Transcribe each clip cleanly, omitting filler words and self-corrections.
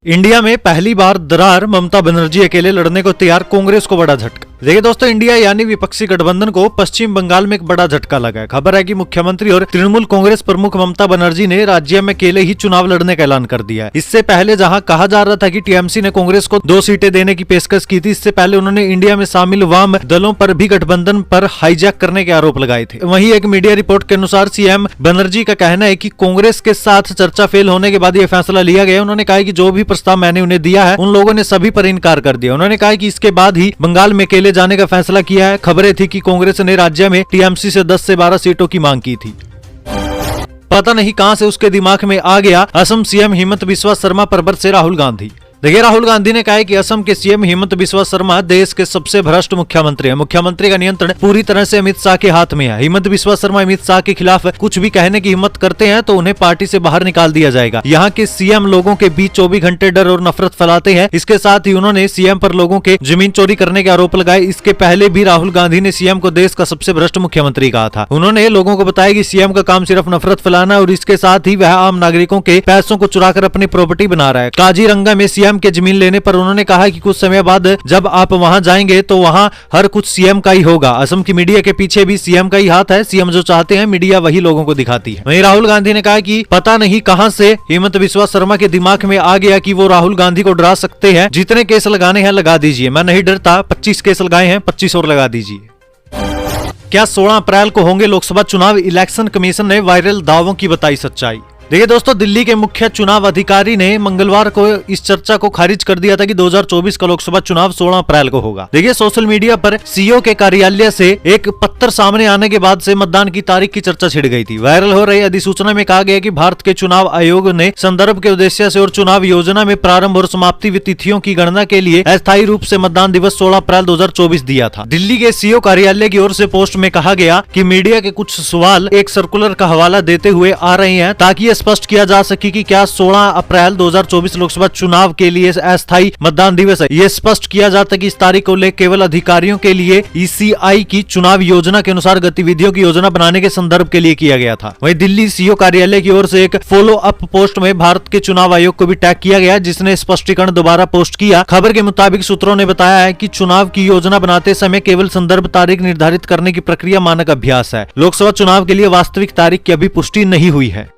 India में पहली बार दरार, ममता बनर्जी अकेले लड़ने को तैयार, कांग्रेस को बड़ा झटका। देखिए दोस्तों, इंडिया यानी विपक्षी गठबंधन को पश्चिम बंगाल में एक बड़ा झटका लगा है। खबर है कि मुख्यमंत्री और तृणमूल कांग्रेस प्रमुख ममता बनर्जी ने राज्य में अकेले ही चुनाव लड़ने का ऐलान कर दिया है। इससे पहले जहां कहा जा रहा था कि टीएमसी ने कांग्रेस को 2 सीटें देने की पेशकश की थी, इससे पहले उन्होंने इंडिया में शामिल वाम दलों पर भी गठबंधन पर हाईजैक करने के आरोप लगाए थे। वहीं एक मीडिया रिपोर्ट के अनुसार सीएम बनर्जी का कहना है कि कांग्रेस के साथ चर्चा फेल होने के बाद यह फैसला लिया गया। उन्होंने कहा कि जो भी प्रस्ताव मैंने उन्हें दिया है, उन लोगों ने सभी पर इनकार कर दिया। उन्होंने कहा कि इसके बाद ही बंगाल में अकेले जाने का फैसला किया है। खबरें थी कि कांग्रेस ने राज्य में टीएमसी से 10 से 12 सीटों की मांग की थी। पता नहीं कहां से उसके दिमाग में आ गया असम सीएम हिमंत बिस्वा शर्मा पर बरसे राहुल गांधी। देखिए, राहुल गांधी ने कहा है कि असम के सीएम हिमंत बिस्वा शर्मा देश के सबसे भ्रष्ट मुख्यमंत्री हैं। मुख्यमंत्री का नियंत्रण पूरी तरह से अमित शाह के हाथ में है। हिमंत बिस्वा शर्मा अमित शाह के खिलाफ कुछ भी कहने की हिम्मत करते हैं तो उन्हें पार्टी से बाहर निकाल दिया जाएगा। यहाँ के सीएम लोगों के बीच 24 घंटे डर और नफरत फैलाते हैं। इसके साथ ही उन्होंने सीएम पर लोगों के जमीन चोरी करने के आरोप लगाए। इसके पहले भी राहुल गांधी ने सीएम को देश का सबसे भ्रष्ट मुख्यमंत्री कहा था। उन्होंने लोगों को बताया कि सीएम का काम सिर्फ नफरत फैलाना और इसके साथ ही वह आम नागरिकों के पैसों को चुराकर अपनी प्रॉपर्टी बना रहा है। काजीरंगा में सीएम के जमीन लेने पर उन्होंने कहा कि कुछ समय बाद जब आप वहां जाएंगे तो वहां हर कुछ सीएम का ही होगा। असम की मीडिया के पीछे भी सीएम का ही हाथ है। सीएम जो चाहते हैं मीडिया वही लोगों को दिखाती है। वहीं राहुल गांधी ने कहा कि पता नहीं कहां से हिमंत बिस्वा शर्मा के दिमाग में आ गया कि वो राहुल गांधी को डरा सकते हैं। जितने केस लगाने हैं लगा दीजिए, मैं नहीं डरता। 25 केस लगाए हैं, 25 और लगा दीजिए। क्या 16 अप्रैल को होंगे लोकसभा चुनाव? इलेक्शन कमीशन ने वायरल दावों की बताई सच्चाई। देखिए दोस्तों, दिल्ली के मुख्य चुनाव अधिकारी ने मंगलवार को इस चर्चा को खारिज कर दिया था कि 2024 का लोकसभा चुनाव 16 अप्रैल को होगा। देखिए, सोशल मीडिया पर सीईओ के कार्यालय से एक पत्र सामने आने के बाद से मतदान की तारीख की चर्चा छिड़ गई थी। वायरल हो रही अधिसूचना में कहा गया कि भारत के चुनाव आयोग ने संदर्भ के उद्देश्य से और चुनाव योजना में प्रारंभ और समाप्ति तिथियों की गणना के लिए अस्थायी रूप से मतदान दिवस 16 अप्रैल 2024 दिया था। दिल्ली के सीईओ कार्यालय की ओर से पोस्ट में कहा गया कि मीडिया के कुछ सवाल एक सर्कुलर का हवाला देते हुए आ रहे हैं ताकि स्पष्ट किया जा सके कि क्या 16 अप्रैल 2024 लोकसभा चुनाव के लिए अस्थायी मतदान दिवस है। यह स्पष्ट किया जाता है कि इस तारीख को लेकर केवल अधिकारियों के लिए ईसीआई की चुनाव योजना के अनुसार गतिविधियों की योजना बनाने के संदर्भ के लिए किया गया था। वहीं दिल्ली सीईओ कार्यालय की ओर से एक फॉलो अप पोस्ट में भारत के चुनाव आयोग को भी टैग किया गया, जिसने स्पष्टीकरण दोबारा पोस्ट किया। खबर के मुताबिक सूत्रों ने बताया है कि चुनाव की योजना बनाते समय केवल संदर्भ तारीख निर्धारित करने की प्रक्रिया मानक अभ्यास है। लोकसभा चुनाव के लिए वास्तविक तारीख की अभी पुष्टि नहीं हुई है।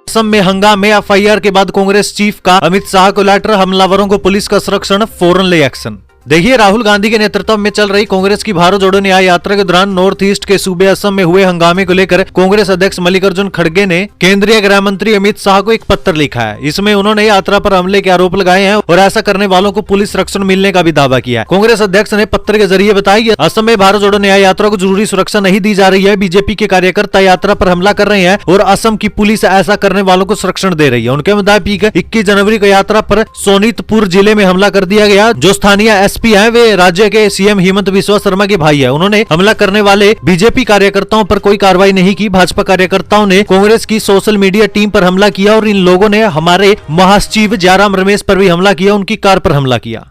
असम में हंगामे, एफआईआर के बाद कांग्रेस चीफ का अमित शाह को लेटर, हमलावरों को पुलिस का संरक्षण, फौरन ले एक्शन। देखिए, राहुल गांधी के नेतृत्व में चल रही कांग्रेस की भारत जोड़ो न्याय यात्रा के दौरान नॉर्थ ईस्ट के सूबे असम में हुए हंगामे को लेकर कांग्रेस अध्यक्ष मल्लिकार्जुन खड़गे ने केंद्रीय गृह मंत्री अमित शाह को एक पत्र लिखा है। इसमें उन्होंने यात्रा पर हमले के आरोप लगाए हैं और ऐसा करने वालों को पुलिस संरक्षण मिलने का भी दावा किया है। कांग्रेस अध्यक्ष ने पत्र के जरिए बताया कि असम में भारत जोड़ो न्याय यात्रा को जरूरी सुरक्षा नहीं दी जा रही है। बीजेपी के कार्यकर्ता यात्रा पर हमला कर रहे हैं और असम की पुलिस ऐसा करने वालों को संरक्षण दे रही है। उनके मुताबिक 21 जनवरी को यात्रा पर सोनीतपुर जिले में हमला कर दिया गया। जो स्थानीय एसपी है वे राज्य के सीएम हिमंत बिस्वा शर्मा के भाई है। उन्होंने हमला करने वाले बीजेपी कार्यकर्ताओं पर कोई कार्रवाई नहीं की। भाजपा कार्यकर्ताओं ने कांग्रेस की सोशल मीडिया टीम पर हमला किया और इन लोगों ने हमारे महासचिव जयराम रमेश पर भी हमला किया, उनकी कार पर हमला किया।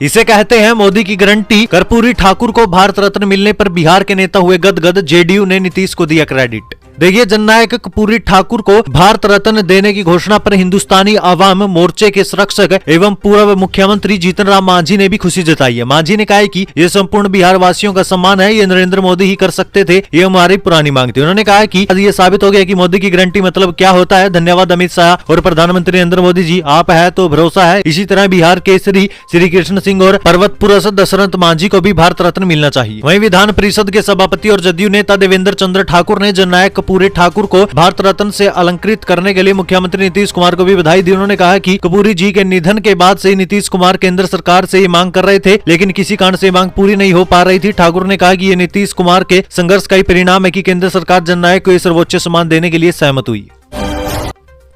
इसे कहते हैं मोदी की गारंटी। कर्पूरी ठाकुर को भारत रत्न मिलने पर बिहार के नेता हुए गदगद, जेडीयू ने नीतीश को दिया क्रेडिट। देखिए, जननायक कर्पूरी ठाकुर को भारत रत्न देने की घोषणा पर हिंदुस्तानी आवाम मोर्चे के संरक्षक एवं पूर्व मुख्यमंत्री जीतन राम मांझी ने भी खुशी जताई है। मांझी ने कहा है कि यह संपूर्ण बिहार वासियों का सम्मान है, ये नरेंद्र मोदी ही कर सकते थे, ये हमारी पुरानी मांग थी। उन्होंने कहा कि ये साबित हो गया कि मोदी की गारंटी मतलब क्या होता है। धन्यवाद अमित शाह और प्रधानमंत्री नरेंद्र मोदी जी, आप है तो भरोसा है। इसी तरह बिहार के श्री कृष्ण सिंह और पर्वत पुरुष दशरथ मांझी को भी भारत रत्न मिलना चाहिए। वहीं विधान परिषद के सभापति और जदयू नेता देवेंद्र चंद्र ठाकुर ने जननायक कर्पूरी ठाकुर को भारत रत्न से अलंकृत करने के लिए मुख्यमंत्री नीतीश कुमार को भी बधाई दी। उन्होंने कहा कि कर्पूरी जी के निधन के बाद से नीतीश कुमार केंद्र सरकार से ये मांग कर रहे थे, लेकिन किसी कारण से मांग पूरी नहीं हो पा रही थी। ठाकुर ने कहा कि ये नीतीश कुमार के संघर्ष का ही परिणाम है कि केंद्र सरकार जननायक को ये सर्वोच्च सम्मान देने के लिए सहमत हुई।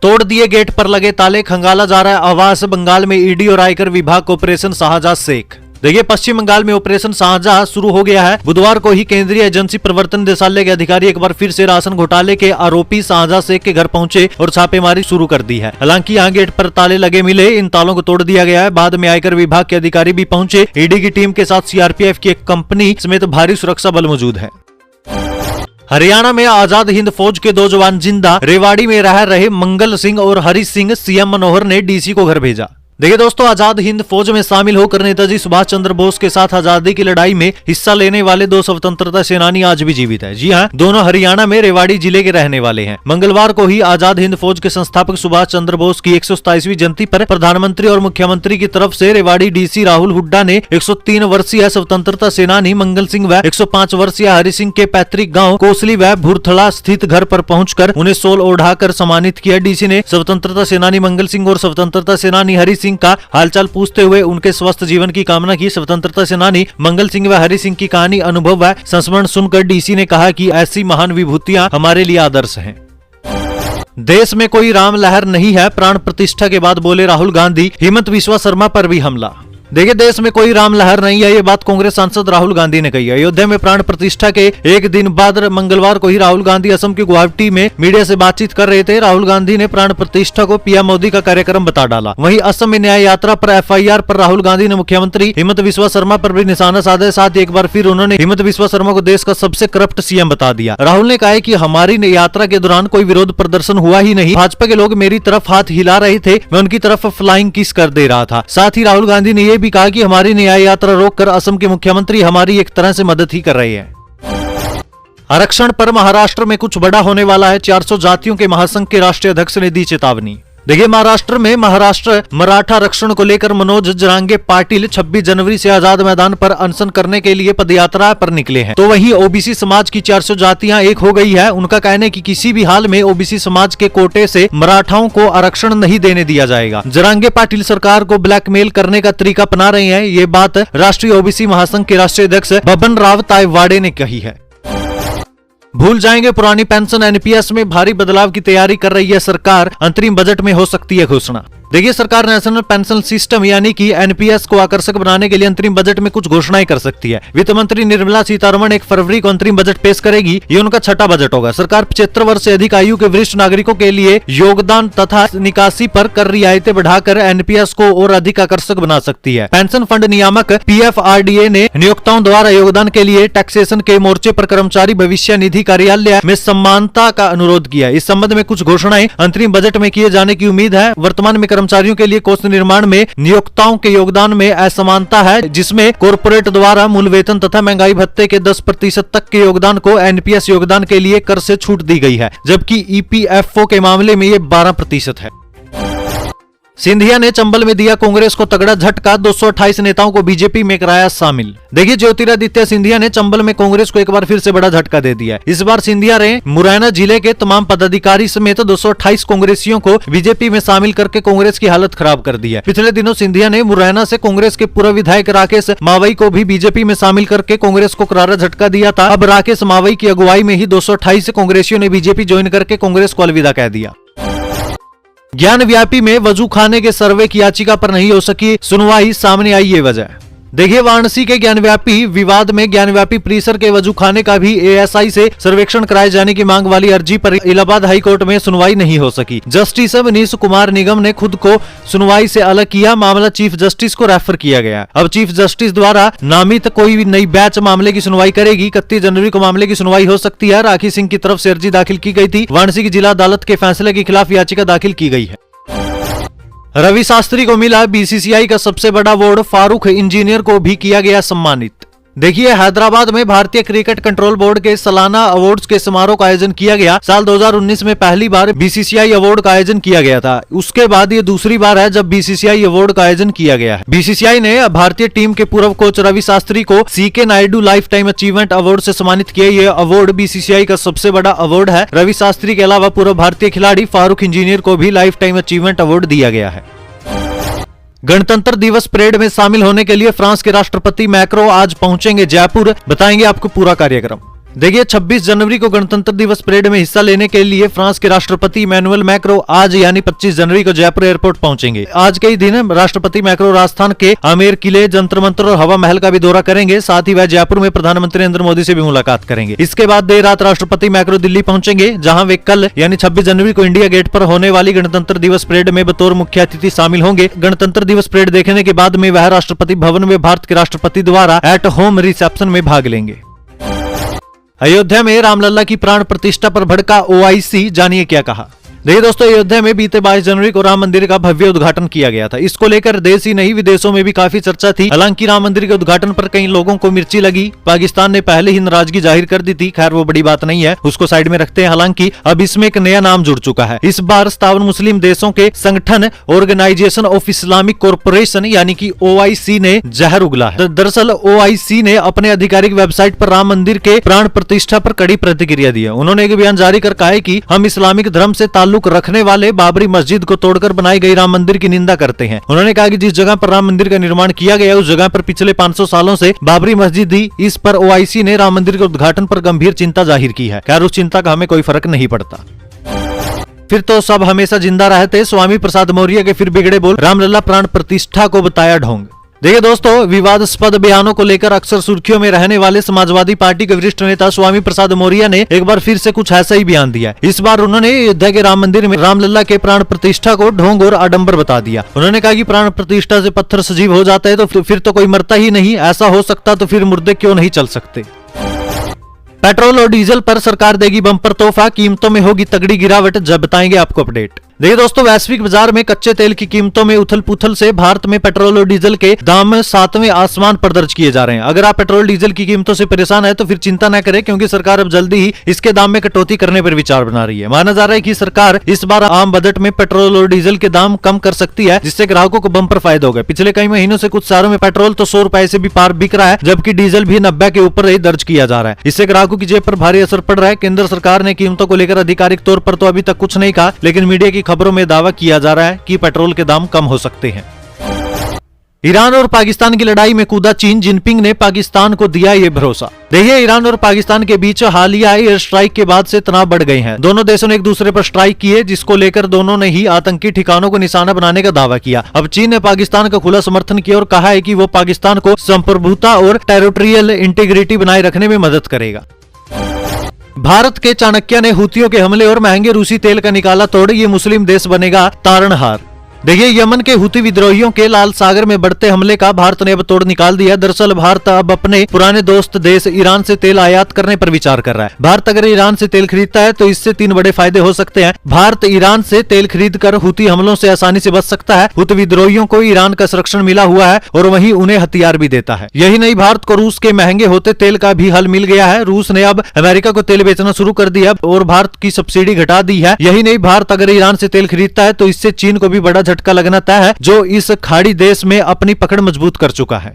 तोड़ दिए गेट पर लगे ताले, खंगाला जा रहा है आवास। बंगाल में ईडी और आयकर विभाग का ऑपरेशन शाहजहां शेख। देखिए, पश्चिम बंगाल में ऑपरेशन शाहजहां शुरू हो गया है। बुधवार को ही केंद्रीय एजेंसी प्रवर्तन निदेशालय के अधिकारी एक बार फिर से राशन घोटाले के आरोपी शाहजहां शेख के घर पहुंचे और छापेमारी शुरू कर दी है। हालांकि यहां गेट पर ताले लगे मिले, इन तालों को तोड़ दिया गया है। बाद में आयकर विभाग के अधिकारी भी पहुंचे। ईडी की टीम के साथ सीआरपीएफ की एक कंपनी समेत भारी सुरक्षा बल मौजूद है। हरियाणा में आजाद हिंद फौज के 2 जवान जिंदा, रेवाड़ी में रह रहे मंगल सिंह और हरीश सिंह, सीएम मनोहर ने डीसी को घर भेजा। देखिए दोस्तों, आजाद हिंद फौज में शामिल होकर नेताजी सुभाष चंद्र बोस के साथ आजादी की लड़ाई में हिस्सा लेने वाले 2 स्वतंत्रता सेनानी आज भी जीवित है। जी हाँ, दोनों हरियाणा में रेवाड़ी जिले के रहने वाले हैं। मंगलवार को ही आजाद हिंद फौज के संस्थापक सुभाष चंद्र बोस की 127वीं जयंती पर प्रधानमंत्री और मुख्यमंत्री की तरफ से रेवाड़ी डीसी राहुल हुड्डा ने 103 वर्षीय स्वतंत्रता सेनानी मंगल सिंह व 105 वर्षीय हरि सिंह के पैतृक गाँव कोसली व भूरथला स्थित घर पर पहुंचकर उन्हें शॉल ओढ़ाकर सम्मानित किया। डीसी ने स्वतंत्रता सेनानी मंगल सिंह और स्वतंत्रता सेनानी हरि सिंह का हालचाल पूछते हुए उनके स्वस्थ जीवन की कामना की। स्वतंत्रता सेनानी मंगल सिंह व हरि सिंह की कहानी, अनुभव व संस्मरण सुनकर डीसी ने कहा कि ऐसी महान विभूतियां हमारे लिए आदर्श हैं। देश में कोई राम लहर नहीं है, प्राण प्रतिष्ठा के बाद बोले राहुल गांधी। हिमंत बिस्वा शर्मा पर भी हमला। देखिए, देश में कोई राम लहर नहीं है, ये बात कांग्रेस सांसद राहुल गांधी ने कही है। अयोध्या में प्राण प्रतिष्ठा के एक दिन बाद मंगलवार को ही राहुल गांधी असम के गुवाहाटी में मीडिया से बातचीत कर रहे थे। राहुल गांधी ने प्राण प्रतिष्ठा को पीएम मोदी का कार्यक्रम बता डाला। वहीं असम में न्याय यात्रा पर एफआईआर पर राहुल गांधी ने मुख्यमंत्री हिमंत बिस्वा शर्मा पर भी निशाना साधा। साथ ही एक बार फिर उन्होंने हिमंत बिस्वा शर्मा को देश का सबसे करप्ट सीएम बता दिया। राहुल ने कहा कि हमारी यात्रा के दौरान कोई विरोध प्रदर्शन हुआ ही नहीं। भाजपा के लोग मेरी तरफ हाथ हिला रहे थे, मैं उनकी तरफ फ्लाइंग किस कर दे रहा था। साथ ही राहुल गांधी ने यह भी कहा कि हमारी न्याय यात्रा रोककर असम के मुख्यमंत्री हमारी एक तरह से मदद ही कर रहे हैं। आरक्षण पर महाराष्ट्र में कुछ बड़ा होने वाला है, 400 जातियों के महासंघ के राष्ट्रीय अध्यक्ष ने दी चेतावनी। देखिए, महाराष्ट्र में मराठा आरक्षण को लेकर मनोज जरांगे पाटिल 26 जनवरी से आजाद मैदान पर अनशन करने के लिए पदयात्रा पर निकले हैं। तो वहीं ओबीसी समाज की 400 जातियां एक हो गई है। उनका कहना है कि किसी भी हाल में ओबीसी समाज के कोटे से मराठाओं को आरक्षण नहीं देने दिया जाएगा। जरांगे पाटिल सरकार को ब्लैकमेल करने का तरीका अपना रहे हैं। ये बात राष्ट्रीय ओबीसी महासंघ के राष्ट्रीय अध्यक्ष बबन राव तायवाड़े ने कही है। भूल जाएंगे पुरानी पेंशन, एनपीएस में भारी बदलाव की तैयारी कर रही है सरकार, अंतरिम बजट में हो सकती है घोषणा। देखिए, सरकार नेशनल पेंशन सिस्टम यानी कि एनपीएस को आकर्षक बनाने के लिए अंतरिम बजट में कुछ घोषणाएं कर सकती है। वित्त मंत्री निर्मला सीतारमण 1 फरवरी को अंतरिम बजट पेश करेगी। ये उनका 6ठा बजट होगा। सरकार 75 वर्ष से अधिक आयु के वरिष्ठ नागरिकों के लिए योगदान तथा निकासी पर कर रियायतें बढ़ाकर एनपीएस को और अधिक आकर्षक बना सकती है। पेंशन फंड नियामक पीएफआरडीए ने नियोक्ताओं द्वारा योगदान के लिए टैक्सेशन के मोर्चे पर कर्मचारी भविष्य निधि कार्यालय में समानता का अनुरोध किया। इस संबंध में कुछ घोषणाएं अंतरिम बजट में किए जाने की उम्मीद है। वर्तमान में कर्मचारियों के लिए कोष निर्माण में नियोक्ताओं के योगदान में असमानता है, जिसमें कॉर्पोरेट द्वारा मूल वेतन तथा महंगाई भत्ते के 10% तक के योगदान को एनपीएस योगदान के लिए कर से छूट दी गई है, जबकि ईपीएफओ के मामले में ये 12% है। सिंधिया ने चंबल में दिया कांग्रेस को तगड़ा झटका, 228 नेताओं को बीजेपी में कराया शामिल। देखिए, ज्योतिरादित्य सिंधिया ने चंबल में कांग्रेस को एक बार फिर से बड़ा झटका दे दिया। इस बार सिंधिया ने मुरैना जिले के तमाम पदाधिकारी समेत 228 कांग्रेसियों को बीजेपी में शामिल करके कांग्रेस की हालत खराब कर दी है। पिछले दिनों सिंधिया ने मुरैना से कांग्रेस के पूर्व विधायक राकेश मावई को भी बीजेपी में शामिल करके कांग्रेस को करारा झटका दिया था। अब राकेश मावई की अगुवाई में ही 228 कांग्रेसियों ने बीजेपी ज्वाइन करके कांग्रेस को अलविदा कह दिया। ज्ञानव्यापी में वजू खाने के सर्वे की याचिका पर नहीं हो सकी सुनवाई, सामने आई ये वजह। देखिए, वाराणसी के ज्ञानव्यापी विवाद में ज्ञानव्यापी परिसर के वजू खाने का भी एएसआई से सर्वेक्षण कराए जाने की मांग वाली अर्जी पर इलाहाबाद हाईकोर्ट में सुनवाई नहीं हो सकी। जस्टिस मनीष कुमार निगम ने खुद को सुनवाई से अलग किया। मामला चीफ जस्टिस को रेफर किया गया। अब चीफ जस्टिस द्वारा नामित कोई नई बैच मामले की सुनवाई करेगी। 31 जनवरी को मामले की सुनवाई हो सकती है। राखी सिंह की तरफ से अर्जी दाखिल की गई थी। वाराणसी की जिला अदालत के फैसले के खिलाफ याचिका दाखिल की गई है। रवि शास्त्री को मिला बीसीसीआई का सबसे बड़ा अवार्ड, फारूक इंजीनियर को भी किया गया सम्मानित। देखिए, हैदराबाद में भारतीय क्रिकेट कंट्रोल बोर्ड के सालाना अवार्ड्स के समारोह का आयोजन किया गया। साल 2019 में पहली बार बीसीसीआई अवार्ड का आयोजन किया गया था। उसके बाद ये दूसरी बार है जब बीसीसीआई अवार्ड का आयोजन किया गया है। बीसीसीआई ने भारतीय टीम के पूर्व कोच रवि शास्त्री को CK Naidu lifetime achievement award से सम्मानित किया। ये अवार्ड बीसीसीआई का सबसे बड़ा अवार्ड है। रवि शास्त्री के अलावा पूर्व भारतीय खिलाड़ी फारूक इंजीनियर को भी लाइफ टाइम अचीवमेंट अवार्ड दिया गया है। गणतंत्र दिवस परेड में शामिल होने के लिए फ्रांस के राष्ट्रपति मैक्रो आज पहुंचेंगे जयपुर, बताएंगे आपको पूरा कार्यक्रम। देखिए, 26 जनवरी को गणतंत्र दिवस परेड में हिस्सा लेने के लिए फ्रांस के राष्ट्रपति इमैनुअल मैक्रो आज यानी 25 जनवरी को जयपुर एयरपोर्ट पहुंचेंगे। आज के ही दिन राष्ट्रपति मैक्रो राजस्थान के आमेर किले, जंतर मंतर और हवा महल का भी दौरा करेंगे। साथ ही वह जयपुर में प्रधानमंत्री नरेंद्र मोदी से भी मुलाकात करेंगे। इसके बाद देर रात राष्ट्रपति मैक्रो दिल्ली पहुंचेंगे, जहां वे कल यानी 26 जनवरी को इंडिया गेट पर होने वाली गणतंत्र दिवस परेड में बतौर मुख्य अतिथि शामिल होंगे। गणतंत्र दिवस परेड देखने के बाद में वह राष्ट्रपति भवन में भारत के राष्ट्रपति द्वारा एट होम रिसेप्शन में भाग लेंगे। अयोध्या में रामलला की प्राण प्रतिष्ठा पर भड़का ओआईसी, जानिए क्या कहा। देखिए दोस्तों, अयोध्या में बीते 22 जनवरी को राम मंदिर का भव्य उद्घाटन किया गया था। इसको लेकर देश ही नहीं विदेशों में भी काफी चर्चा थी। हालांकि राम मंदिर के उद्घाटन पर कई लोगों को मिर्ची लगी। पाकिस्तान ने पहले ही नाराजगी जाहिर कर दी थी। खैर वो बड़ी बात नहीं है, उसको साइड में रखते हैं। हालांकि अब इसमें एक नया नाम जुड़ चुका है। इस बार 57 मुस्लिम देशों के संगठन ऑर्गेनाइजेशन ऑफ इस्लामिक कॉरपोरेशन यानी कि ओआईसी ने जहर उगला है। दरअसल ओआईसी ने अपने आधिकारिक वेबसाइट पर राम मंदिर के प्राण प्रतिष्ठा पर कड़ी प्रतिक्रिया दी है। उन्होंने एक बयान जारी कर कहा है कि हम इस्लामिक धर्म से ताल्लुक रखने वाले बाबरी मस्जिद को तोड़कर बनाई गई राम मंदिर की निंदा करते हैं। उन्होंने कहा कि जिस जगह पर राम मंदिर का निर्माण किया गया उस जगह पर पिछले 500 सालों से बाबरी मस्जिद थी। इस पर ओआईसी ने राम मंदिर के उद्घाटन पर गंभीर चिंता जाहिर की है। खैर उस चिंता का हमें कोई फर्क नहीं पड़ता। फिर तो सब हमेशा जिंदा रहते। स्वामी प्रसाद मौर्य के फिर बिगड़े बोल, रामलला प्राण प्रतिष्ठा को बताया ढोंग। देखिए दोस्तों, विवादास्पद बयानों को लेकर अक्सर सुर्खियों में रहने वाले समाजवादी पार्टी के वरिष्ठ नेता स्वामी प्रसाद मौर्य ने एक बार फिर से कुछ ऐसा ही बयान दिया। इस बार उन्होंने अयोध्या के राम मंदिर में रामलला के प्राण प्रतिष्ठा को ढोंग और आडंबर बता दिया। उन्होंने कहा कि प्राण प्रतिष्ठा से पत्थर सजीव हो जाता है तो फिर तो कोई मरता ही नहीं। ऐसा हो सकता तो फिर मुर्दे क्यों नहीं चल सकते। पेट्रोल और डीजल पर सरकार देगी बम्पर तोहफा, कीमतों में होगी तगड़ी गिरावट, जब बताएंगे आपको अपडेट। देखिए दोस्तों, वैश्विक बाजार में कच्चे तेल की कीमतों में उथल पुथल से भारत में पेट्रोल और डीजल के दाम 7वें आसमान पर दर्ज किए जा रहे हैं। अगर आप पेट्रोल डीजल की कीमतों से परेशान है तो फिर चिंता न करें, क्योंकि सरकार अब जल्दी ही इसके दाम में कटौती करने पर विचार बना रही है। माना जा रहा है कि सरकार इस बार आम बजट में पेट्रोल और डीजल के दाम कम कर सकती है, जिससे ग्राहकों को बम्पर फायदा होगा। पिछले कई महीनों से कुछ शहरों में पेट्रोल तो 100 रुपए से भी पार बिक रहा है, जबकि डीजल भी 90 के ऊपर ही दर्ज किया जा रहा है। इससे ग्राहकों की जेब पर भारी असर पड़ रहा है। केंद्र सरकार ने कीमतों को लेकर आधिकारिक तौर पर तो अभी तक कुछ नहीं कहा, लेकिन मीडिया की खबरों में दावा किया जा रहा है कि पेट्रोल के दाम कम हो सकते हैं। ईरान और पाकिस्तान की लड़ाई में कूदा चीन, जिनपिंग ने पाकिस्तान को दिया ये भरोसा। देखिए, ईरान और पाकिस्तान के बीच हालिया एयर स्ट्राइक के बाद से तनाव बढ़ गए हैं। दोनों देशों ने एक दूसरे पर स्ट्राइक की है, जिसको लेकर दोनों ने ही आतंकी ठिकानों को निशाना बनाने का दावा किया। अब चीन ने पाकिस्तान का खुला समर्थन किया और कहा है कि वो पाकिस्तान को संप्रभुता और टेरिटोरियल इंटीग्रिटी बनाए रखने में मदद करेगा। भारत के चाणक्य ने हूतियों के हमले और महंगे रूसी तेल का निकाला तोड़, ये मुस्लिम देश बनेगा तारणहार। देखिए, यमन के हुती विद्रोहियों के लाल सागर में बढ़ते हमले का भारत ने अब तोड़ निकाल दिया। दरअसल भारत अब अपने पुराने दोस्त देश ईरान से तेल आयात करने पर विचार कर रहा है। भारत अगर ईरान से तेल खरीदता है तो इससे 3 बड़े फायदे हो सकते हैं। भारत ईरान से तेल खरीद कर हुती हमलों से आसानी से बच सकता है। हुती विद्रोहियों को ईरान का संरक्षण मिला हुआ है और वहीं उन्हें हथियार भी देता है। यही नहीं, भारत को रूस के महंगे होते तेल का भी हल मिल गया है। रूस ने अब अमेरिका को तेल बेचना शुरू कर दिया और भारत की सब्सिडी घटा दी है। यही नहीं, भारत अगर ईरान से तेल खरीदता है तो इससे चीन को भी बड़ा झटका लगना तय है, जो इस खाड़ी देश में अपनी पकड़ मजबूत कर चुका है।